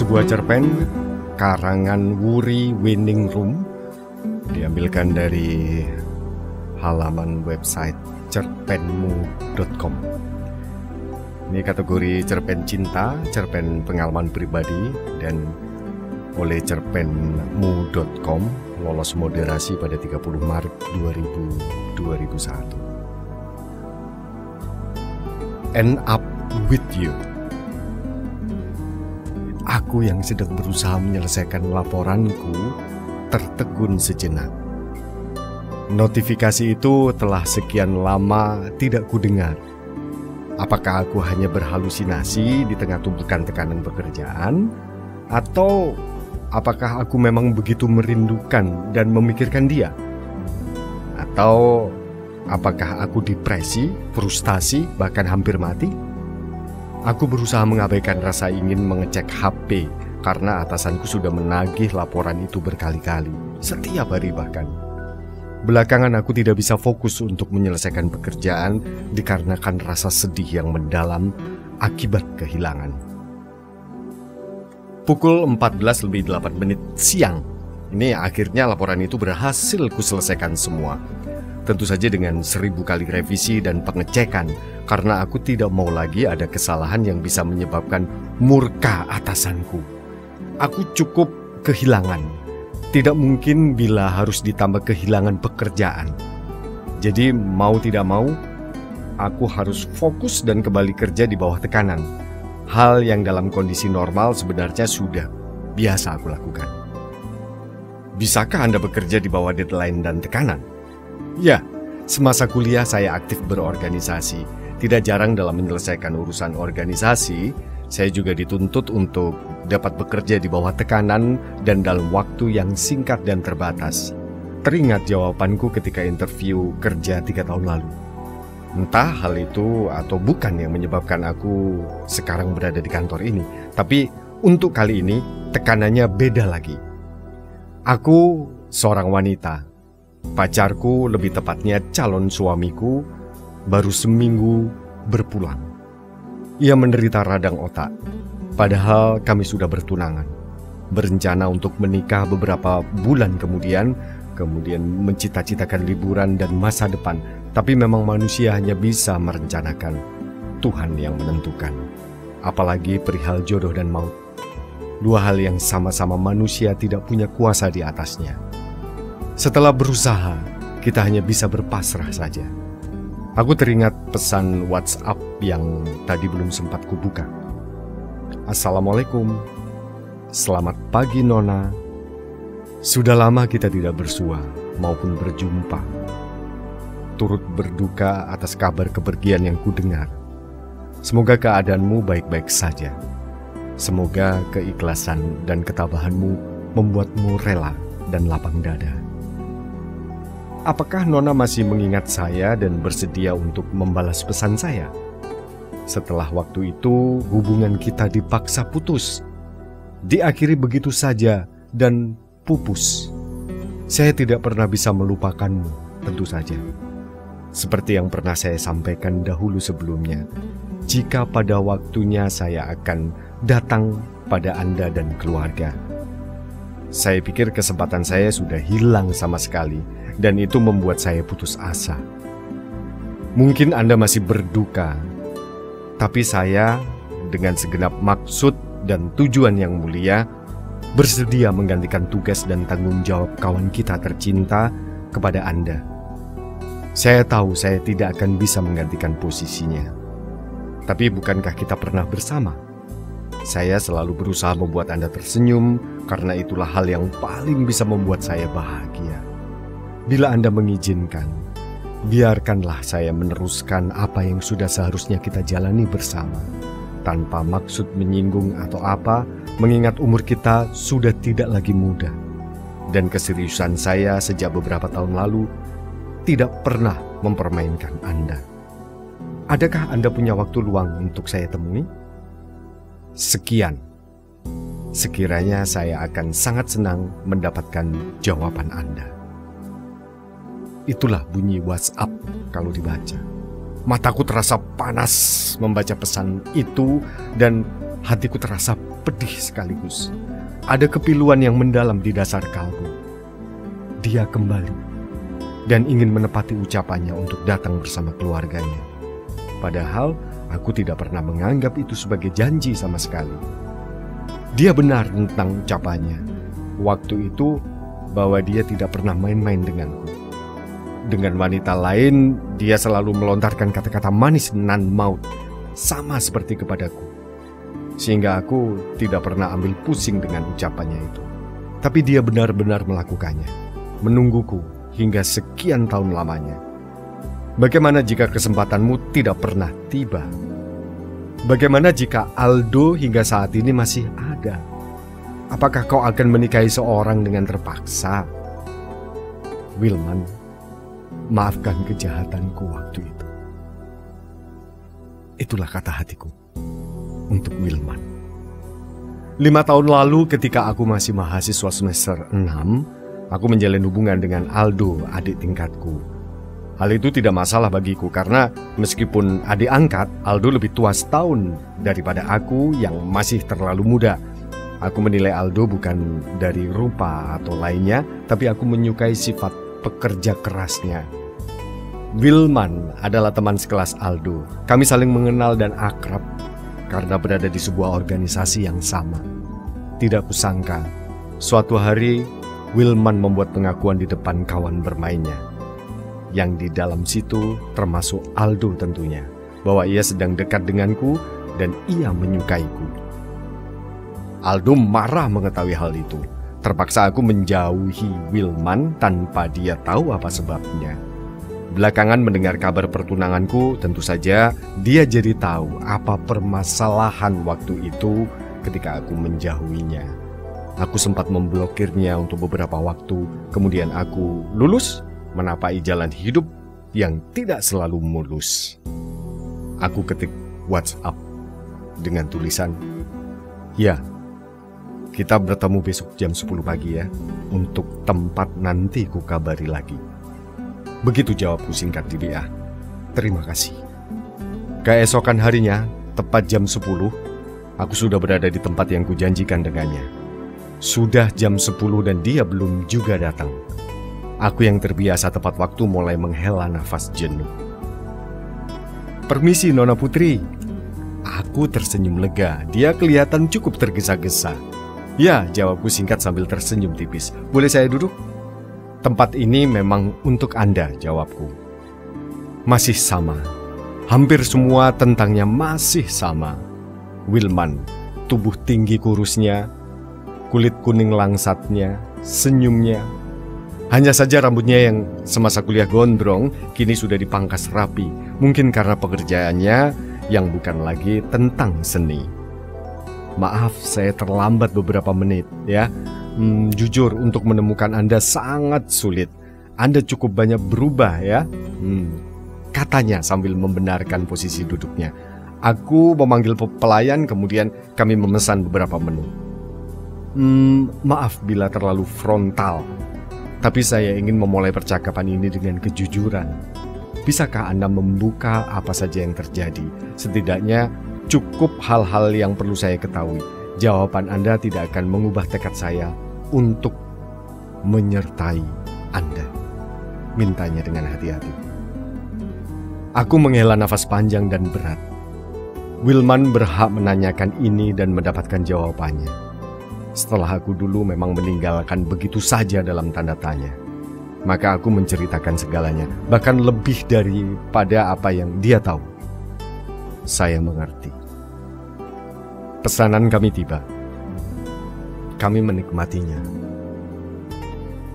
Sebuah cerpen karangan Wuri Winning-Room diambilkan dari halaman website cerpenmu.com. Ini kategori cerpen cinta, cerpen pengalaman pribadi, dan oleh cerpenmu.com lolos moderasi pada 30 Maret 2001. End up with you. Aku yang sedang berusaha menyelesaikan laporanku tertegun sejenak. Notifikasi itu telah sekian lama tidak kudengar. Apakah aku hanya berhalusinasi di tengah tumpukan tekanan pekerjaan? Atau apakah aku memang begitu merindukan dan memikirkan dia? Atau apakah aku depresi, frustasi, bahkan hampir mati? Aku berusaha mengabaikan rasa ingin mengecek HP karena atasanku sudah menagih laporan itu berkali-kali, setiap hari bahkan. Belakangan aku tidak bisa fokus untuk menyelesaikan pekerjaan dikarenakan rasa sedih yang mendalam akibat kehilangan. Pukul 14:08 siang, ini akhirnya laporan itu berhasil kuselesaikan semua. Tentu saja dengan 1000 kali revisi dan pengecekan, karena aku tidak mau lagi ada kesalahan yang bisa menyebabkan murka atasanku. Aku cukup kehilangan. Tidak mungkin bila harus ditambah kehilangan pekerjaan. Jadi mau tidak mau, aku harus fokus dan kembali kerja di bawah tekanan. Hal yang dalam kondisi normal sebenarnya sudah biasa aku lakukan. Bisakah Anda bekerja di bawah deadline dan tekanan? Ya, semasa kuliah saya aktif berorganisasi. Tidak jarang dalam menyelesaikan urusan organisasi, saya juga dituntut untuk dapat bekerja di bawah tekanan dan dalam waktu yang singkat dan terbatas. Teringat jawabanku ketika interview kerja 3 tahun lalu. Entah hal itu atau bukan yang menyebabkan aku sekarang berada di kantor ini, tapi untuk kali ini tekanannya beda lagi. Aku seorang wanita. Pacarku, lebih tepatnya calon suamiku, baru seminggu berpulang. Ia menderita radang otak, padahal kami sudah bertunangan. Berencana untuk menikah beberapa bulan kemudian mencita-citakan liburan dan masa depan. Tapi memang manusia hanya bisa merencanakan, Tuhan yang menentukan. Apalagi perihal jodoh dan maut. Dua hal yang sama-sama manusia tidak punya kuasa di atasnya. Setelah berusaha, kita hanya bisa berpasrah saja. Aku teringat pesan WhatsApp yang tadi belum sempat kubuka. Assalamualaikum. Selamat pagi Nona. Sudah lama kita tidak bersua maupun berjumpa. Turut berduka atas kabar kepergian yang kudengar. Semoga keadaanmu baik-baik saja. Semoga keikhlasan dan ketabahanmu membuatmu rela dan lapang dada. Apakah Nona masih mengingat saya dan bersedia untuk membalas pesan saya? Setelah waktu itu, hubungan kita dipaksa putus. Diakhiri begitu saja dan pupus. Saya tidak pernah bisa melupakanmu, tentu saja. Seperti yang pernah saya sampaikan dahulu sebelumnya, jika pada waktunya saya akan datang pada Anda dan keluarga. Saya pikir kesempatan saya sudah hilang sama sekali, dan itu membuat saya putus asa. Mungkin Anda masih berduka, tapi saya dengan segenap maksud dan tujuan yang mulia bersedia menggantikan tugas dan tanggung jawab kawan kita tercinta kepada Anda. Saya tahu saya tidak akan bisa menggantikan posisinya. Tapi bukankah kita pernah bersama? Saya selalu berusaha membuat Anda tersenyum karena itulah hal yang paling bisa membuat saya bahagia. Bila Anda mengizinkan, biarkanlah saya meneruskan apa yang sudah seharusnya kita jalani bersama. Tanpa maksud menyinggung atau apa, mengingat umur kita sudah tidak lagi muda. Dan keseriusan saya sejak beberapa tahun lalu tidak pernah mempermainkan Anda. Adakah Anda punya waktu luang untuk saya temui? Sekian. Sekiranya saya akan sangat senang mendapatkan jawaban Anda. Itulah bunyi WhatsApp kalau dibaca. Mataku terasa panas membaca pesan itu dan Hatiku terasa pedih sekaligus. Ada kepiluan yang mendalam di dasar kalbu. Dia kembali dan ingin menepati ucapannya untuk datang bersama keluarganya. Padahal aku tidak pernah menganggap itu sebagai janji sama sekali. Dia benar tentang ucapannya waktu itu bahwa dia tidak pernah main-main denganku. Dengan wanita lain, dia selalu melontarkan kata-kata manis nan maut, sama seperti kepadaku. Sehingga aku tidak pernah ambil pusing dengan ucapannya itu. Tapi dia benar-benar melakukannya, menungguku hingga sekian tahun lamanya. Bagaimana jika kesempatanmu tidak pernah tiba? Bagaimana jika Aldo hingga saat ini masih ada? Apakah kau akan menikahi seorang dengan terpaksa? Wilman, maafkan kejahatanku waktu itu. Itulah kata hatiku untuk Wilman. 5 tahun lalu ketika aku masih mahasiswa semester 6, aku menjalin hubungan dengan Aldo, adik tingkatku. Hal itu tidak masalah bagiku karena meskipun adik angkat, Aldo lebih tua setahun daripada aku yang masih terlalu muda. Aku menilai Aldo bukan dari rupa atau lainnya, tapi aku menyukai sifat pekerja kerasnya. Wilman adalah teman sekelas Aldo. Kami saling mengenal dan akrab karena berada di sebuah organisasi yang sama. Tidak kusangka, suatu hari Wilman membuat pengakuan di depan kawan bermainnya, yang di dalam situ termasuk Aldo tentunya, bahwa ia sedang dekat denganku dan ia menyukaiku. Aldo marah mengetahui hal itu. Terpaksa aku menjauhi Wilman tanpa dia tahu apa sebabnya. Belakangan mendengar kabar pertunanganku, tentu saja dia jadi tahu apa permasalahan waktu itu ketika aku menjauhinya. Aku sempat memblokirnya untuk beberapa waktu, kemudian aku lulus menapai jalan hidup yang tidak selalu mulus. Aku ketik WhatsApp dengan tulisan, "Ya, kita bertemu besok jam 10 pagi ya, untuk tempat nanti ku kabari lagi." Begitu jawabku singkat di WA. Terima kasih. Keesokan harinya, tepat jam 10, aku sudah berada di tempat yang kujanjikan dengannya. Sudah jam 10 dan dia belum juga datang. Aku yang terbiasa tepat waktu mulai menghela nafas jenuh. "Permisi Nona Putri." Aku tersenyum lega. Dia kelihatan cukup tergesa-gesa. "Ya," jawabku singkat sambil tersenyum tipis. "Boleh saya duduk?" "Tempat ini memang untuk Anda," jawabku. Masih sama. Hampir semua tentangnya masih sama. Wilman, tubuh tinggi kurusnya, kulit kuning langsatnya, senyumnya. Hanya saja rambutnya yang semasa kuliah gondrong, kini sudah dipangkas rapi. Mungkin karena pekerjaannya yang bukan lagi tentang seni. "Maaf, saya terlambat beberapa menit ya. Jujur, untuk menemukan Anda sangat sulit. Anda cukup banyak berubah ya," katanya sambil membenarkan posisi duduknya. Aku memanggil pelayan, kemudian kami memesan beberapa menu. "Maaf bila terlalu frontal, tapi saya ingin memulai percakapan ini dengan kejujuran. Bisakah Anda membuka apa saja yang terjadi? Setidaknya cukup hal-hal yang perlu saya ketahui. Jawaban Anda tidak akan mengubah tekad saya untuk menyertai Anda," mintanya dengan hati-hati. Aku menghela nafas panjang dan berat. Wilman berhak menanyakan ini dan mendapatkan jawabannya. Setelah aku dulu memang meninggalkan begitu saja dalam tanda tanya. Maka aku menceritakan segalanya, bahkan lebih daripada apa yang dia tahu. Saya mengerti. Pesanan kami tiba. Kami menikmatinya.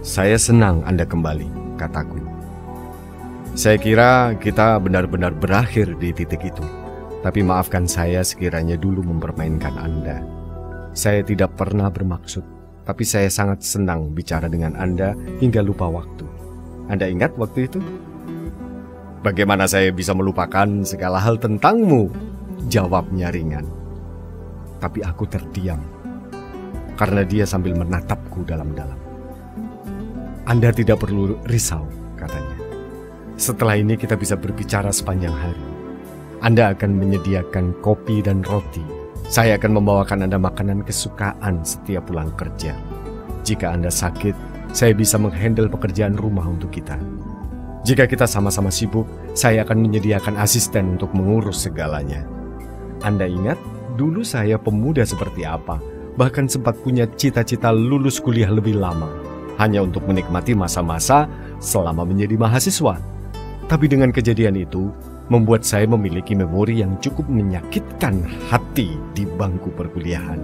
"Saya senang Anda kembali," kataku. "Saya kira kita benar-benar berakhir di titik itu. Tapi maafkan saya sekiranya dulu mempermainkan Anda. Saya tidak pernah bermaksud, tapi saya sangat senang bicara dengan Anda hingga lupa waktu. Anda ingat waktu itu?" "Bagaimana saya bisa melupakan segala hal tentangmu?" jawabnya ringan. Tapi aku terdiam, karena dia sambil menatapku dalam-dalam. "Anda tidak perlu risau," katanya. "Setelah ini kita bisa berbicara sepanjang hari. Anda akan menyediakan kopi dan roti Saya akan membawakan Anda makanan kesukaan setiap pulang kerja. Jika Anda sakit, saya bisa menghandle pekerjaan rumah untuk kita. Jika kita sama-sama sibuk, saya akan menyediakan asisten untuk mengurus segalanya. Anda ingat, dulu saya pemuda seperti apa, bahkan sempat punya cita-cita lulus kuliah lebih lama, hanya untuk menikmati masa-masa selama menjadi mahasiswa. Tapi dengan kejadian itu, membuat saya memiliki memori yang cukup menyakitkan hati di bangku perkuliahan,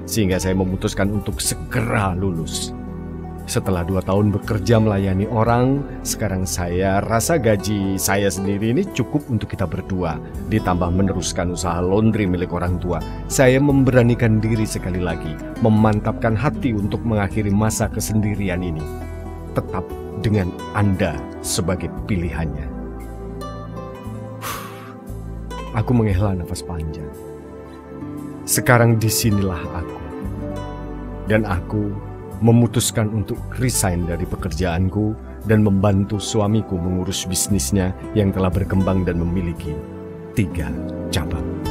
sehingga saya memutuskan untuk segera lulus. Setelah 2 tahun bekerja melayani orang, sekarang saya rasa gaji saya sendiri ini cukup untuk kita berdua. Ditambah meneruskan usaha laundry milik orang tua, saya memberanikan diri sekali lagi, memantapkan hati untuk mengakhiri masa kesendirian ini. Tetap dengan Anda sebagai pilihannya. Aku menghela nafas panjang. Sekarang disinilah aku. Dan aku memutuskan untuk resign dari pekerjaanku dan membantu suamiku mengurus bisnisnya yang telah berkembang dan memiliki 3 cabang.